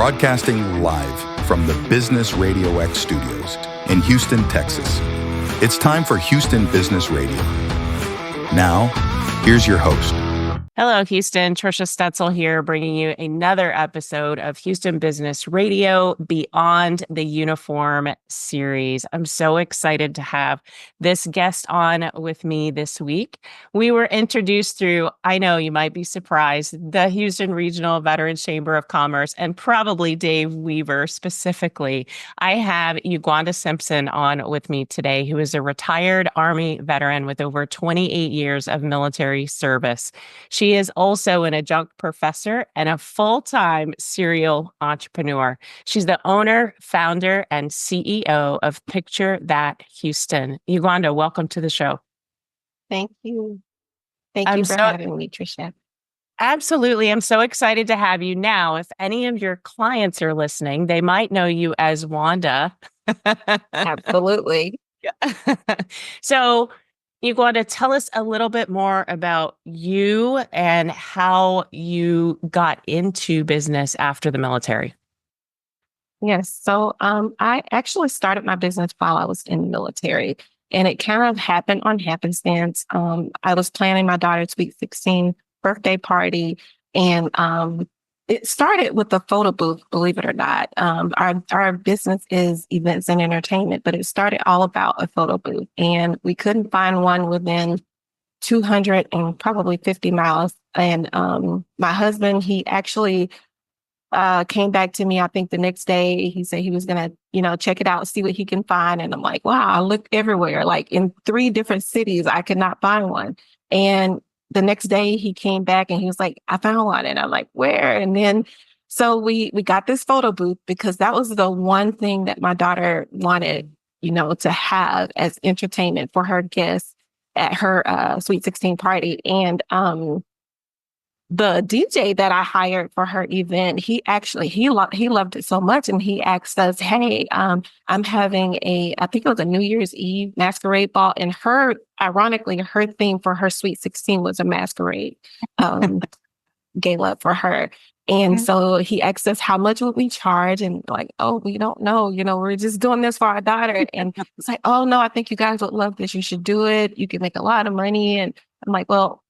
broadcasting live from the Business Radio X studios in Houston, Texas. It's time for Houston Business Radio. Now, here's your host. Hello, Houston. Trisha Stetzel here, bringing you another episode of Houston Business Radio Beyond the Uniform series. I'm so excited to have this guest on with me this week. We were introduced through, I know you might be surprised, the Houston Regional Veterans Chamber of Commerce and probably Dave Weaver specifically. I have Uguanda Simpson on with me today, who is a retired Army veteran with over 28 years of military service. She is also an adjunct professor and a full-time serial entrepreneur. She's the owner, founder, and CEO of Picture That Houston. Uguanda, welcome to the show. Thank you. Thank you for having me, Trisha. Absolutely. I'm so excited to have you. Now, if any of your clients are listening, they might know you as Wanda. Absolutely. So, Uguanda, tell us a little bit more about you and how you got into business after the military. Yes. So I actually started my business while I was in the military, and it kind of happened on happenstance. I was planning my daughter's sweet 16 birthday party, and it started with a photo booth, believe it or not. Our business is events and entertainment, but it started all about a photo booth. And we couldn't find one within 200 and probably 50 miles. And my husband, he actually came back to me, I think the next day. He said he was going to, check it out, see what he can find. And I'm like, wow, I looked everywhere. Like in 3 different cities, I could not find one. And the next day he came back and he was like, I found one. And I'm like, where? And then, so we got this photo booth because that was the one thing that my daughter wanted, to have as entertainment for her guests at her sweet 16 party. And the DJ that I hired for her event, he loved it so much. And he asked us, hey, I'm having I think it was a New Year's Eve masquerade ball. And ironically, her theme for her sweet 16 was a masquerade gala for her. And so he asked us, how much would we charge? And like, oh, we don't know. We're just doing this for our daughter. And it's like, oh, no, I think you guys would love this. You should do it. You can make a lot of money. And I'm like, well,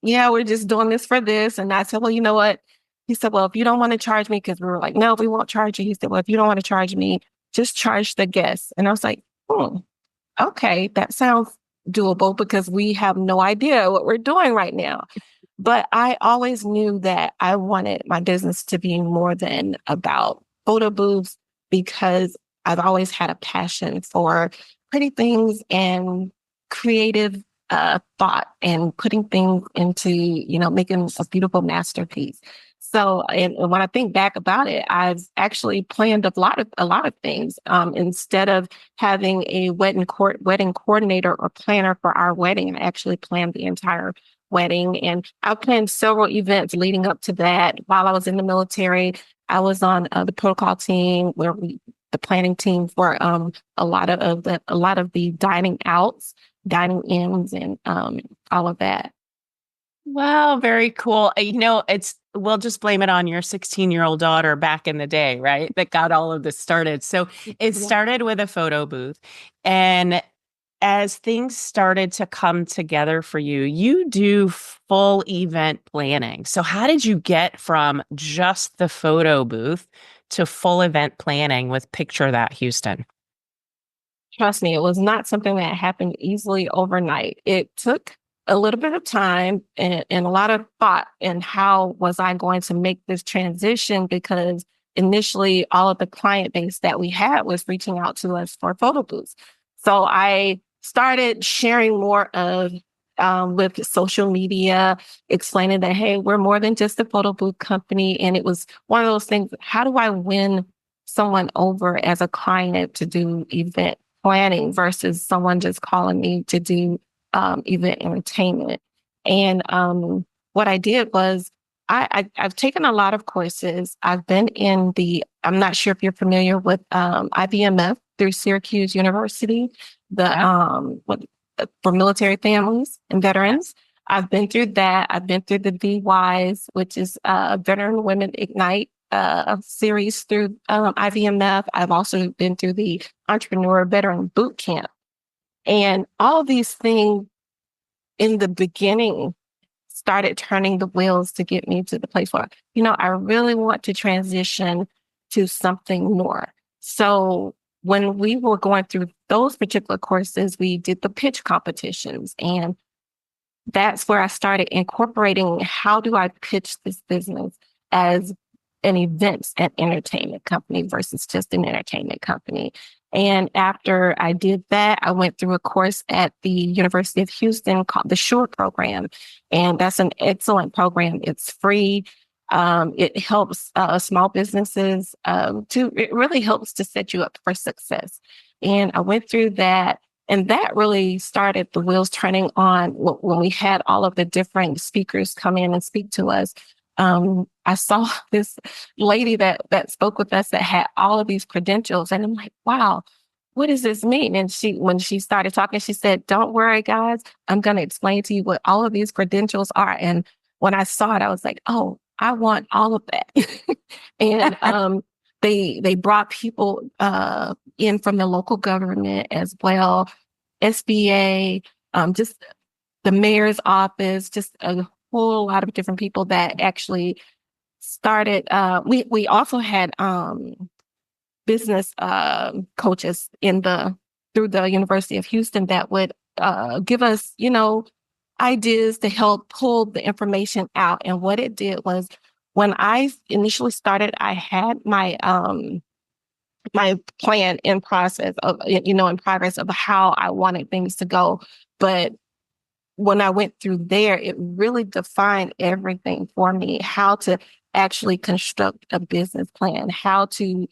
yeah, we're just doing this for this. And I said, well, you know what? He said, well, if you don't want to charge me, because we were like, no, we won't charge you. He said, well, if you don't want to charge me, just charge the guests. And I was like, okay, that sounds doable because we have no idea what we're doing right now. But I always knew that I wanted my business to be more than about photo booths because I've always had a passion for pretty things and creative thought and putting things into, making a beautiful masterpiece. So, and when I think back about it, I've actually planned a lot of things. Instead of having a wedding coordinator or planner for our wedding, I actually planned the entire wedding, and I planned several events leading up to that. While I was in the military, I was on the protocol team, the planning team for a lot of the dining outs, dining ins, and all of that. Wow, very cool. We'll just blame it on your 16-year-old daughter back in the day, right? That got all of this started. So it started with a photo booth. And as things started to come together for you, you do full event planning. So how did you get from just the photo booth to full event planning with Picture That Houston? Trust me, it was not something that happened easily overnight. It took a little bit of time and a lot of thought in how was I going to make this transition, because initially all of the client base that we had was reaching out to us for photo booths. So I started sharing more of with social media, explaining that, hey, we're more than just a photo booth company. And it was one of those things, how do I win someone over as a client to do event planning versus someone just calling me to do event entertainment? And what I did was I've taken a lot of courses. I've been I'm not sure if you're familiar with IBMF through Syracuse University, for military families and veterans. I've been through that. I've been through the VWISE, which is Veteran Women Ignite series through IVMF. I've also been through the Entrepreneur Veteran Boot Camp. And all these things in the beginning started turning the wheels to get me to the place where, I really want to transition to something more. So when we were going through those particular courses, we did the pitch competitions. And that's where I started incorporating how do I pitch this business as an events and entertainment company versus just an entertainment company. And after I did that, I went through a course at the University of Houston called the SURE program. And that's an excellent program. It's free. It helps small businesses it really helps to set you up for success. And I went through that. And that really started the wheels turning on when we had all of the different speakers come in and speak to us. I saw this lady that spoke with us that had all of these credentials. And I'm like, wow, what does this mean? And when she started talking, she said, don't worry, guys, I'm going to explain to you what all of these credentials are. And when I saw it, I was like, oh, I want all of that. And they brought people in from the local government as well, SBA, just the mayor's office, just a whole lot of different people that actually started. We also had business coaches through the University of Houston that would give us, ideas to help pull the information out. And what it did was, when I initially started, I had my plan in progress of how I wanted things to go. But when I went through there, it really defined everything for me, how to actually construct a business plan, how to,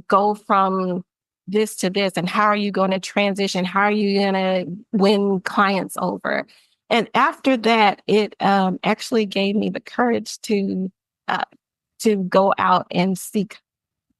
go from this to this, and how are you going to transition? How are you going to win clients over? And after that, it actually gave me the courage to go out and seek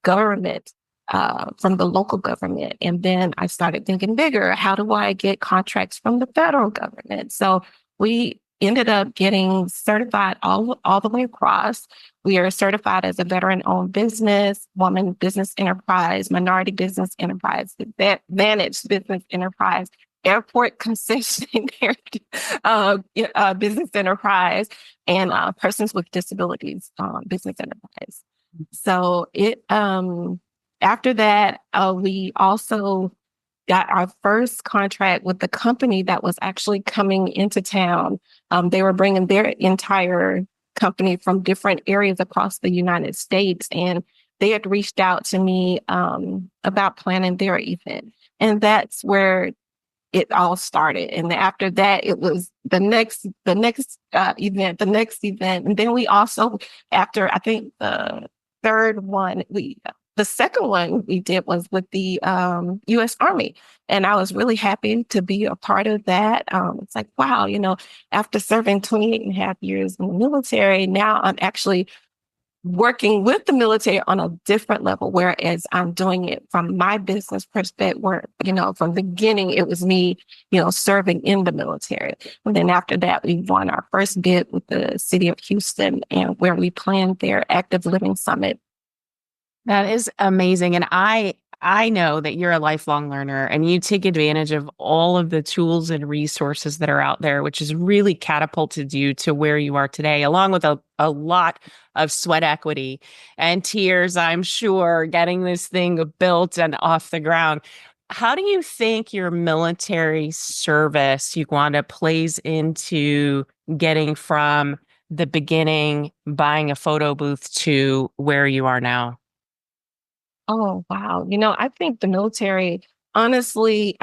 government from the local government. And then I started thinking bigger. How do I get contracts from the federal government? So we ended up getting certified all the way across. We are certified as a veteran-owned business, woman business enterprise, minority business enterprise, advantaged business enterprise, airport concessionaire business enterprise, and persons with disabilities business enterprise. So after that, we also got our first contract with the company that was actually coming into town. They were bringing their entire company from different areas across the United States, and they had reached out to me about planning their event. And that's where it all started. And after that, it was the next event. And then we also, after I think the second one we did was with the U.S. Army. And I was really happy to be a part of that. It's like, wow, after serving 28 and a half years in the military, now I'm actually working with the military on a different level, whereas I'm doing it from my business perspective, where, from the beginning, it was me, serving in the military. And then after that, we won our first bid with the city of Houston, and where we planned their Active Living Summit. That is amazing. And I know that you're a lifelong learner and you take advantage of all of the tools and resources that are out there, which has really catapulted you to where you are today, along with a lot of sweat equity and tears, I'm sure, getting this thing built and off the ground. How do you think your military service, Uguanda, plays into getting from the beginning, buying a photo booth, to where you are now? Oh, wow. I think the military, honestly,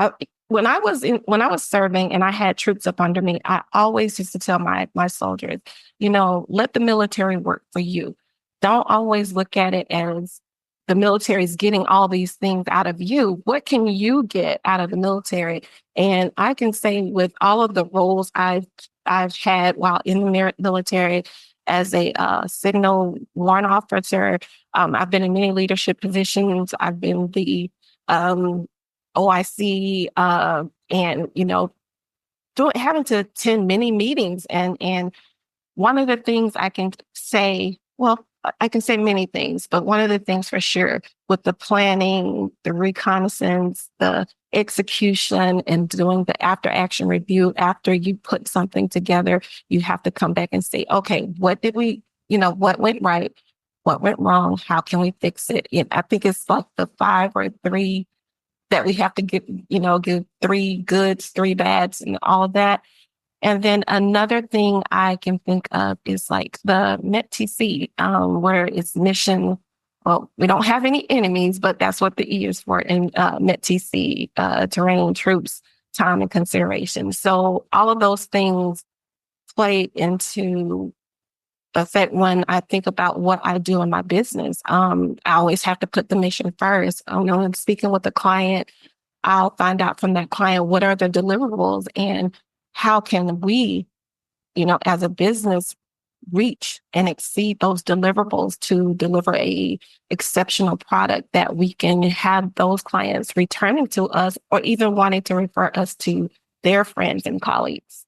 when I was serving and I had troops up under me, I always used to tell my soldiers, let the military work for you. Don't always look at it as the military is getting all these things out of you. What can you get out of the military? And I can say, with all of the roles I've had while in the military, as a signal warrant officer, I've been in many leadership positions. I've been the OIC, and having to attend many meetings. And one of the things I can say, well, I can say many things, but one of the things for sure with the planning, the reconnaissance, the execution, and doing the after action review, after you put something together, you have to come back and say, okay, what did we, what went right? What went wrong? How can we fix it? And I think it's like the 5 or 3 that we have to give 3 goods, 3 bads, and all of that. And then another thing I can think of is like the METTC, where it's mission. Well, we don't have any enemies, but that's what the E is for in METTC, terrain, troops, time, and consideration. So all of those things play into effect when I think about what I do in my business. I always have to put the mission first. I'm speaking with the client. I'll find out from that client what are the deliverables and how can we, as a business, reach and exceed those deliverables to deliver a exceptional product that we can have those clients returning to us or even wanting to refer us to their friends and colleagues.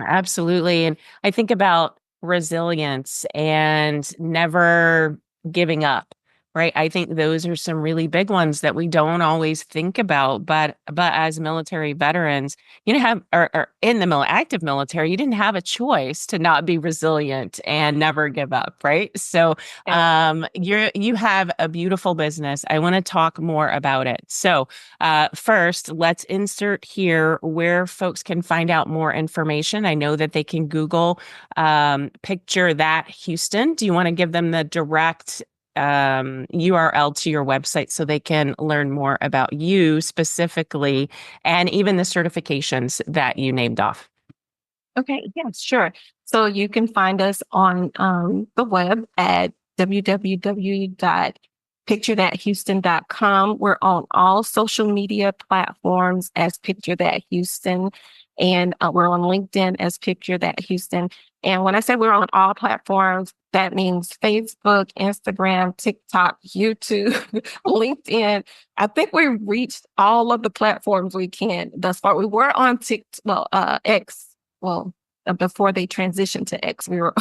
Absolutely. And I think about resilience and never giving up, right? I think those are some really big ones that we don't always think about. But as military veterans, you didn't have or in the active military, you didn't have a choice to not be resilient and never give up, right? So you have a beautiful business. I want to talk more about it. So first, let's insert here where folks can find out more information. I know that they can Google Picture That Houston. Do you want to give them the direct URL to your website so they can learn more about you specifically and even the certifications that you named off? Okay, yeah, sure. So you can find us on the web at www.picturethathouston.com. We're on all social media platforms as Picture That Houston, and we're on LinkedIn as Picture That Houston. And when I say we're on all platforms, that means Facebook, Instagram, TikTok, YouTube, LinkedIn. I think we've reached all of the platforms we can thus far. We were on X. Well, before they transitioned to X, we were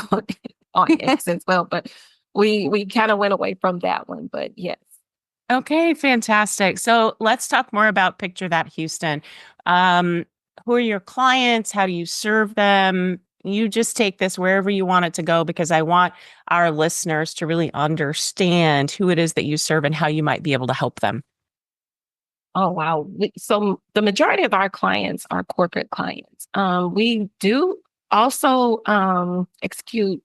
on X as well, but we kind of went away from that one. But yes. Okay, fantastic. So let's talk more about Picture That Houston. Who are your clients? How do you serve them? You just take this wherever you want it to go because I want our listeners to really understand who it is that you serve and how you might be able to help them. Oh, wow. So the majority of our clients are corporate clients. We do also execute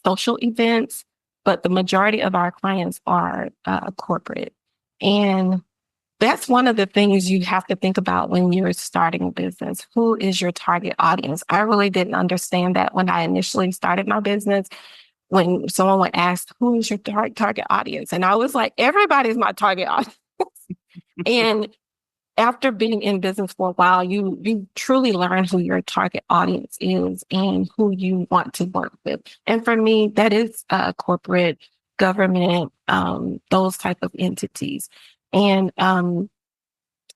social events, but the majority of our clients are corporate. And that's one of the things you have to think about when you're starting a business. Who is your target audience? I really didn't understand that when I initially started my business. When someone would ask, who is your target audience? And I was like, everybody's my target audience. And after being in business for a while, you truly learn who your target audience is and who you want to work with. And for me, that is corporate, government, those type of entities. And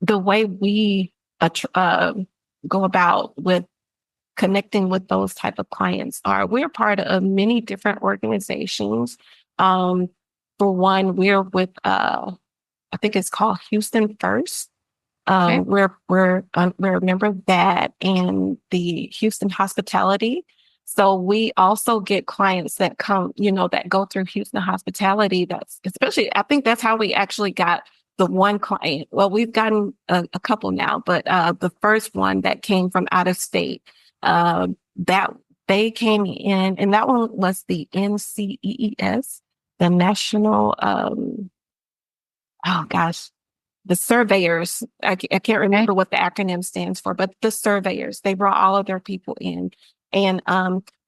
the way we go about with connecting with those type of clients are we're part of many different organizations. For one, we're with I think it's called Houston First. Okay. We're a member of that and the Houston Hospitality. So we also get clients that come, that go through Houston Hospitality. That's especially, I think that's how we actually got the one client. Well, we've gotten a couple now, but the first one that came from out of state, that they came in, and that one was the NCEES, the National, the surveyors. I can't remember what the acronym stands for, but the surveyors, they brought all of their people in. And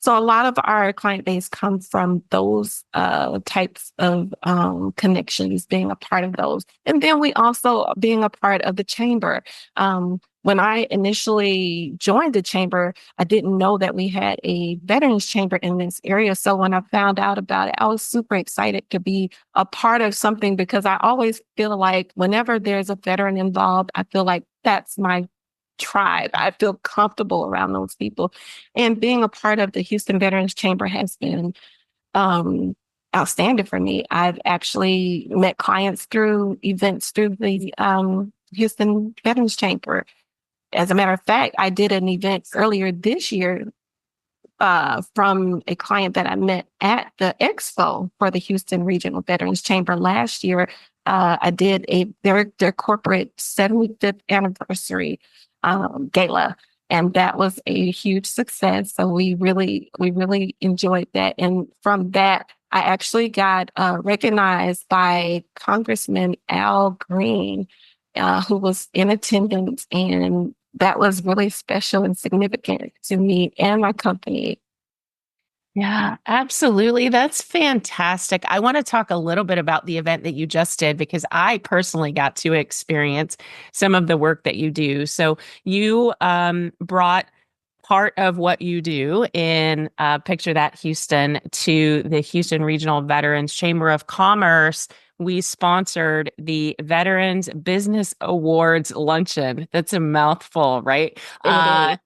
so a lot of our client base comes from those types of connections, being a part of those. And then we also being a part of the chamber. When I initially joined the chamber, I didn't know that we had a veterans chamber in this area. So when I found out about it, I was super excited to be a part of something because I always feel like whenever there's a veteran involved, I feel like that's my tribe. I feel comfortable around those people. And being a part of the Houston Veterans Chamber has been, outstanding for me. I've actually met clients through events through the Houston Veterans Chamber. As a matter of fact, I did an event earlier this year from a client that I met at the expo for the Houston Regional Veterans Chamber last year. I did their corporate 75th anniversary gala, and that was a huge success. So we really enjoyed that. And from that, I actually got recognized by Congressman Al Green, who was in attendance, and that was really special and significant to me and my company. Yeah, absolutely. That's fantastic. I want to talk a little bit about the event that you just did because I personally got to experience some of the work that you do. So you brought part of what you do in Picture That Houston to the Houston Regional Veterans Chamber of Commerce. We sponsored the Veterans Business Awards luncheon. That's a mouthful, right? It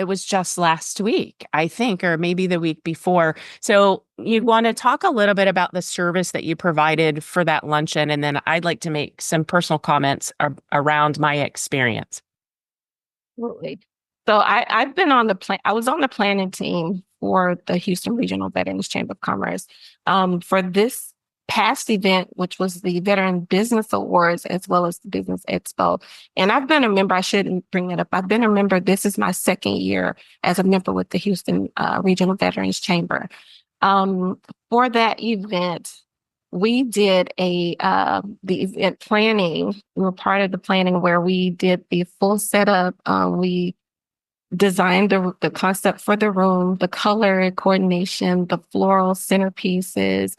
was just last week, I think, or maybe the week before. So you want to talk a little bit about the service that you provided for that luncheon, and then I'd like to make some personal comments around my experience. Absolutely. So I've been on the plan. I was on the planning team for the Houston Regional Veterans Chamber of Commerce for this past event, which was the Veteran Business Awards, as well as the Business Expo. And I've been a member. I shouldn't bring that up. I've been a member. This is my second year as a member with the Houston Regional Veterans Chamber. For that event, we did the event planning. We were part of the planning where we did the full setup. We designed the concept for the room, the color coordination, the floral centerpieces.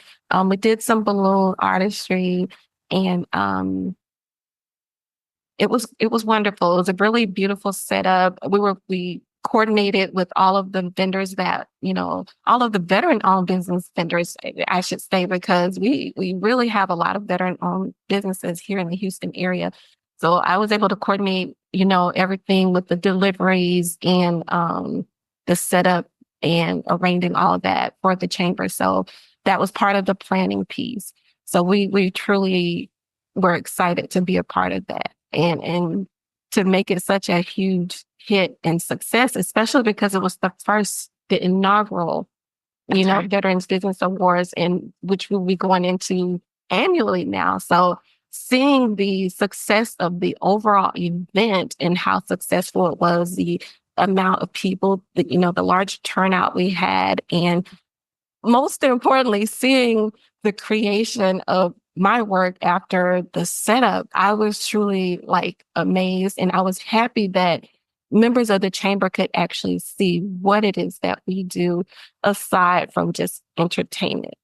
We did some balloon artistry, and it was wonderful. It was a really beautiful setup. We coordinated with all of the vendors that, all of the veteran-owned business vendors, I should say, because we really have a lot of veteran-owned businesses here in the Houston area. So I was able to coordinate, everything with the deliveries and the setup and arranging all of that for the chamber. So that was part of the planning piece. So we truly were excited to be a part of that and to make it such a huge hit and success, especially because it was the inaugural, Veterans Business Awards, and which we'll be going into annually now. So seeing the success of the overall event and how successful it was, the amount of people, the large turnout we had, and most importantly, seeing the creation of my work after the setup, I was truly amazed, and I was happy that members of the chamber could actually see what it is that we do aside from just entertainment.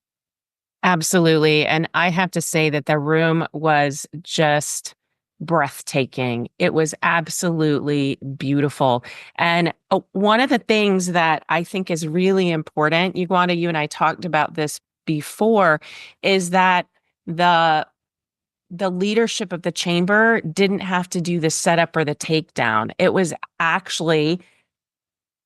Absolutely. And I have to say that the room was just breathtaking. It was absolutely beautiful. And one of the things that I think is really important, Uguanda, you and I talked about this before, is that the leadership of the chamber didn't have to do the setup or the takedown. It was actually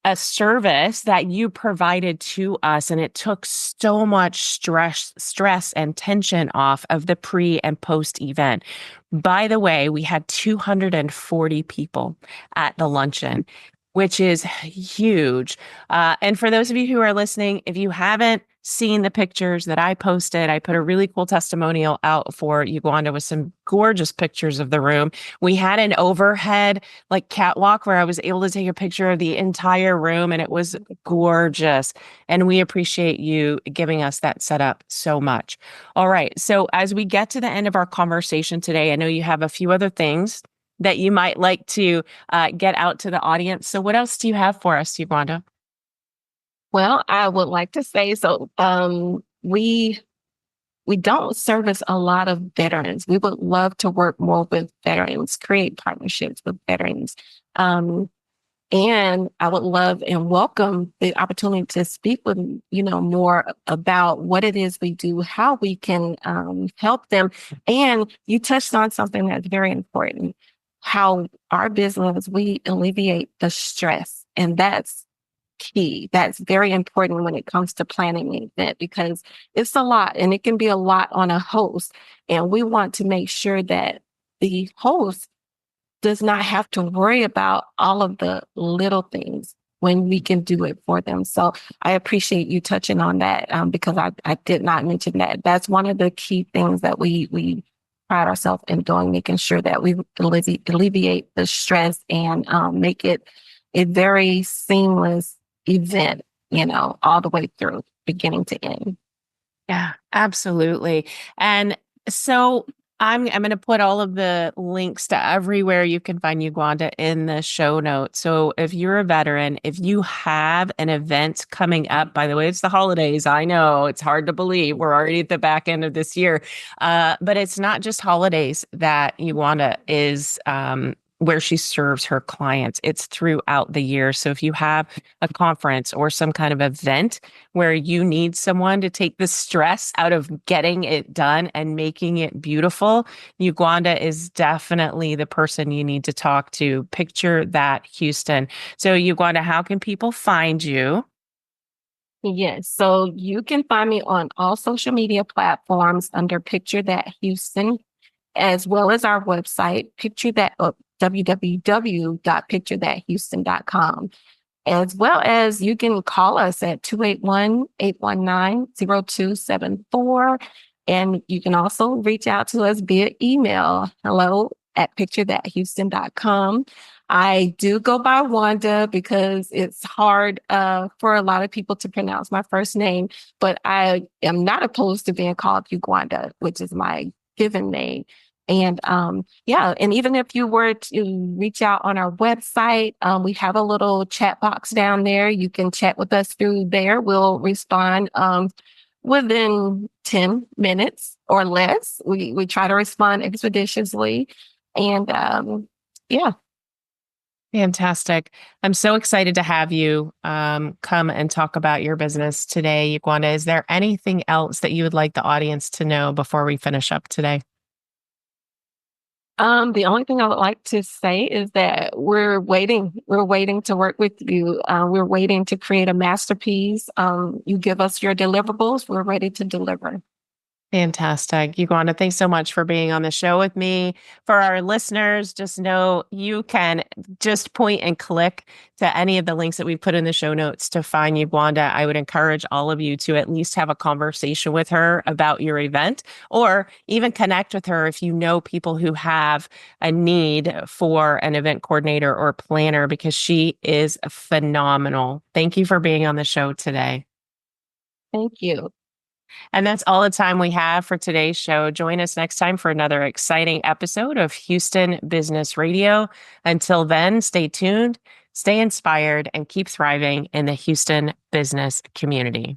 a service that you provided to us, and it took so much stress and tension off of the pre and post event. By the way, we had 240 people at the luncheon, which is huge. And for those of you who are listening, if you haven't seen the pictures that I posted, I put a really cool testimonial out for Uganda with some gorgeous pictures of the room. We had an overhead catwalk where I was able to take a picture of the entire room, and it was gorgeous. And we appreciate you giving us that setup so much. All right. So as we get to the end of our conversation today, I know you have a few other things that you might like to get out to the audience. So what else do you have for us, Uganda? Well, I would like to say, so we don't service a lot of veterans. We would love to work more with veterans, create partnerships with veterans. And I would love and welcome the opportunity to speak with, more about what it is we do, how we can help them. And you touched on something that's very important, how our business, we alleviate the stress. And that's key. That's very important when it comes to planning an event because it's a lot and it can be a lot on a host. And we want to make sure that the host does not have to worry about all of the little things when we can do it for them. So I appreciate you touching on that because I did not mention that. That's one of the key things that we pride ourselves in doing, making sure that we alleviate the stress and make it a very seamless event, all the way through, beginning to end. Yeah, absolutely. And so I'm going to put all of the links to everywhere you can find Uganda in the show notes. So if you're a veteran, if you have an event coming up, by the way, it's the holidays. I know it's hard to believe we're already at the back end of this year, but it's not just holidays that Uganda is where she serves her clients. It's throughout the year. So if you have a conference or some kind of event where you need someone to take the stress out of getting it done and making it beautiful, Uganda is definitely the person you need to talk to. Picture that, Houston. So Uganda, how can people find you? Yes. So you can find me on all social media platforms under Picture That Houston, as well as our website, www.picturethathouston.com. As well as you can call us at 281-819-0274. And you can also reach out to us via email, hello@picturethathouston.com. I do go by Wanda because it's hard for a lot of people to pronounce my first name, but I am not opposed to being called Uguanda, which is my given name. And and even if you were to reach out on our website, we have a little chat box down there. You can chat with us through there. We'll respond within 10 minutes or less. We try to respond expeditiously. And yeah. Fantastic. I'm so excited to have you come and talk about your business today, Uganda. Is there anything else that you would like the audience to know before we finish up today? The only thing I would like to say is that we're waiting. We're waiting to work with you. We're waiting to create a masterpiece. You give us your deliverables. We're ready to deliver. Fantastic. Uganda, thanks so much for being on the show with me. For our listeners, just know you can just point and click to any of the links that we put in the show notes to find Uganda. I would encourage all of you to at least have a conversation with her about your event or even connect with her if you know people who have a need for an event coordinator or planner because she is phenomenal. Thank you for being on the show today. Thank you. And that's all the time we have for today's show. Join us next time for another exciting episode of Houston Business Radio. Until then, stay tuned, stay inspired, and keep thriving in the Houston business community.